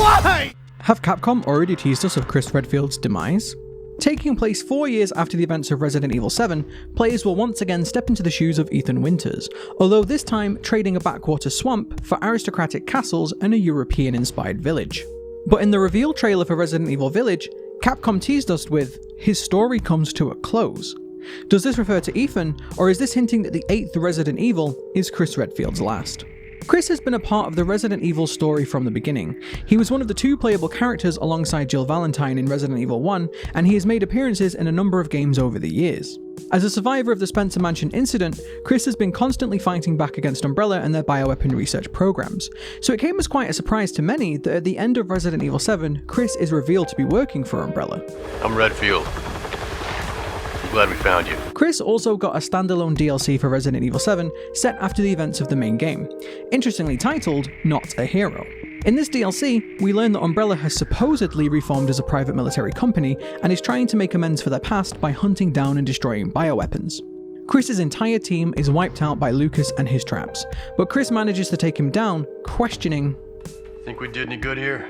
Why? Have Capcom already teased us of Chris Redfield's demise? Taking place 4 years after the events of Resident Evil 7, players will once again step into the shoes of Ethan Winters, although this time trading a backwater swamp for aristocratic castles and a European-inspired village. But in the reveal trailer for Resident Evil Village, Capcom teased us with, his story comes to a close. Does this refer to Ethan, or is this hinting that the 8th Resident Evil is Chris Redfield's last? Chris has been a part of the Resident Evil story from the beginning. He was one of the 2 playable characters alongside Jill Valentine in Resident Evil 1, and he has made appearances in a number of games over the years. As a survivor of the Spencer Mansion incident, Chris has been constantly fighting back against Umbrella and their bioweapon research programs, so it came as quite a surprise to many that at the end of Resident Evil 7, Chris is revealed to be working for Umbrella. I'm Redfield. Glad we found you. Chris also got a standalone DLC for Resident Evil 7 set after the events of the main game, interestingly titled Not a Hero. In this DLC, we learn that Umbrella has supposedly reformed as a private military company and is trying to make amends for their past by hunting down and destroying bioweapons. Chris's entire team is wiped out by Lucas and his traps, but Chris manages to take him down, questioning, Think we did any good here?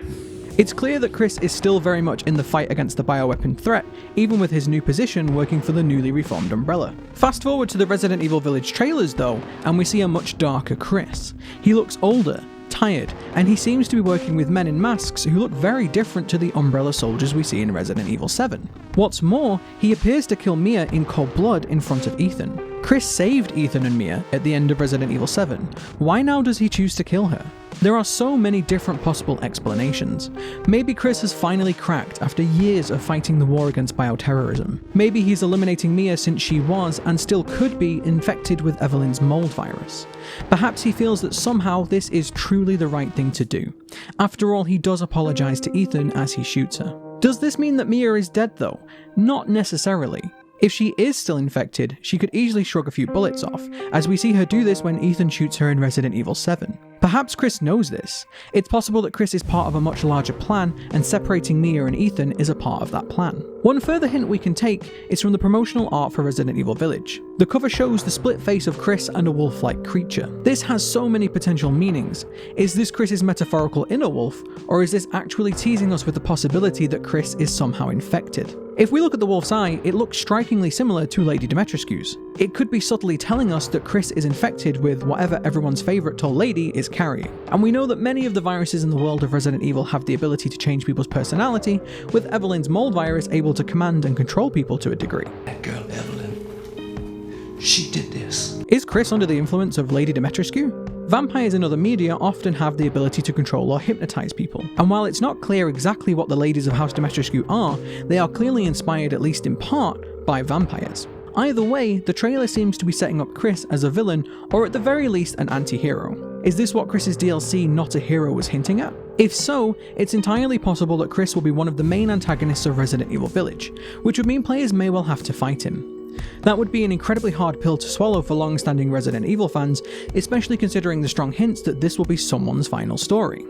It's clear that Chris is still very much in the fight against the bioweapon threat, even with his new position working for the newly reformed Umbrella. Fast forward to the Resident Evil Village trailers though, and we see a much darker Chris. He looks older, tired, and he seems to be working with men in masks who look very different to the Umbrella soldiers we see in Resident Evil 7. What's more, he appears to kill Mia in cold blood in front of Ethan. Chris saved Ethan and Mia at the end of Resident Evil 7. Why now does he choose to kill her? There are so many different possible explanations. Maybe Chris has finally cracked after years of fighting the war against bioterrorism. Maybe he's eliminating Mia since she was, and still could be, infected with Evelyn's mold virus. Perhaps he feels that somehow this is truly the right thing to do. After all, he does apologize to Ethan as he shoots her. Does this mean that Mia is dead though? Not necessarily. If she is still infected, she could easily shrug a few bullets off, as we see her do this when Ethan shoots her in Resident Evil 7. Perhaps Chris knows this. It's possible that Chris is part of a much larger plan, and separating Mia and Ethan is a part of that plan. One further hint we can take is from the promotional art for Resident Evil Village. The cover shows the split face of Chris and a wolf-like creature. This has so many potential meanings. Is this Chris's metaphorical inner wolf, or is this actually teasing us with the possibility that Chris is somehow infected? If we look at the wolf's eye, it looks strikingly similar to Lady Dimitrescu's. It could be subtly telling us that Chris is infected with whatever everyone's favourite tall lady is carrying. And we know that many of the viruses in the world of Resident Evil have the ability to change people's personality, with Evelyn's mold virus able to command and control people to a degree. That girl Evelyn, she did this. Is Chris under the influence of Lady Dimitrescu? Vampires in other media often have the ability to control or hypnotize people, and while it's not clear exactly what the ladies of House Dimitrescu are, they are clearly inspired, at least in part, by vampires. Either way, the trailer seems to be setting up Chris as a villain, or at the very least an anti-hero. Is this what Chris's DLC Not a Hero was hinting at? If so, it's entirely possible that Chris will be one of the main antagonists of Resident Evil Village, which would mean players may well have to fight him. That would be an incredibly hard pill to swallow for long-standing Resident Evil fans, especially considering the strong hints that this will be someone's final story.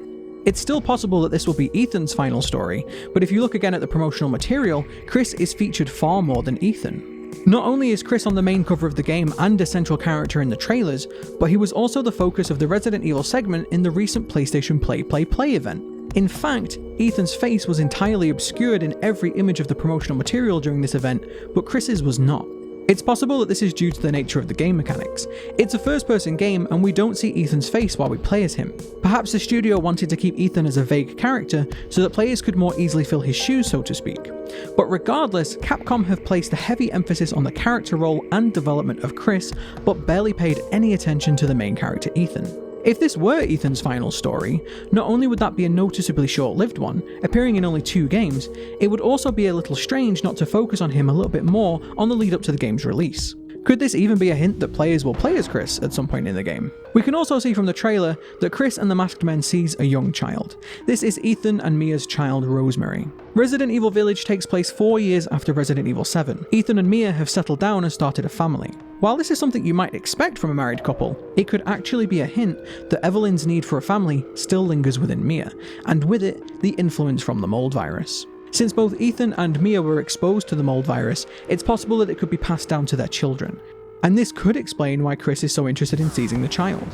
It's still possible that this will be Ethan's final story, but if you look again at the promotional material, Chris is featured far more than Ethan. Not only is Chris on the main cover of the game and a central character in the trailers, but he was also the focus of the Resident Evil segment in the recent PlayStation Play event. In fact, Ethan's face was entirely obscured in every image of the promotional material during this event, but Chris's was not. It's possible that this is due to the nature of the game mechanics. It's a first-person game and we don't see Ethan's face while we play as him. Perhaps the studio wanted to keep Ethan as a vague character so that players could more easily fill his shoes, so to speak. But regardless, Capcom have placed a heavy emphasis on the character role and development of Chris, but barely paid any attention to the main character Ethan. If this were Ethan's final story, not only would that be a noticeably short-lived one, appearing in only 2 games, it would also be a little strange not to focus on him a little bit more on the lead up to the game's release. Could this even be a hint that players will play as Chris at some point in the game? We can also see from the trailer that Chris and the Masked Men sees a young child. This is Ethan and Mia's child, Rosemary. Resident Evil Village takes place 4 years after Resident Evil 7. Ethan and Mia have settled down and started a family. While this is something you might expect from a married couple, it could actually be a hint that Evelyn's need for a family still lingers within Mia, and with it, the influence from the mold virus. Since both Ethan and Mia were exposed to the mold virus, it's possible that it could be passed down to their children. And this could explain why Chris is so interested in seizing the child.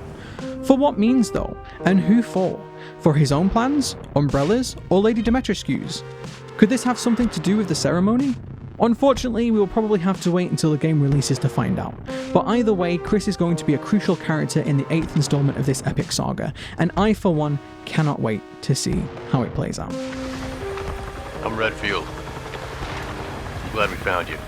For what means though, and who for? For his own plans, Umbrella's, or Lady Dimitrescu's? Could this have something to do with the ceremony? Unfortunately, we will probably have to wait until the game releases to find out. But either way, Chris is going to be a crucial character in the 8th installment of this epic saga, and I for one cannot wait to see how it plays out. I'm Redfield. I'm glad we found you.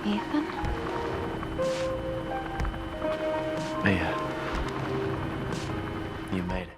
Ethan? Mia, you made it.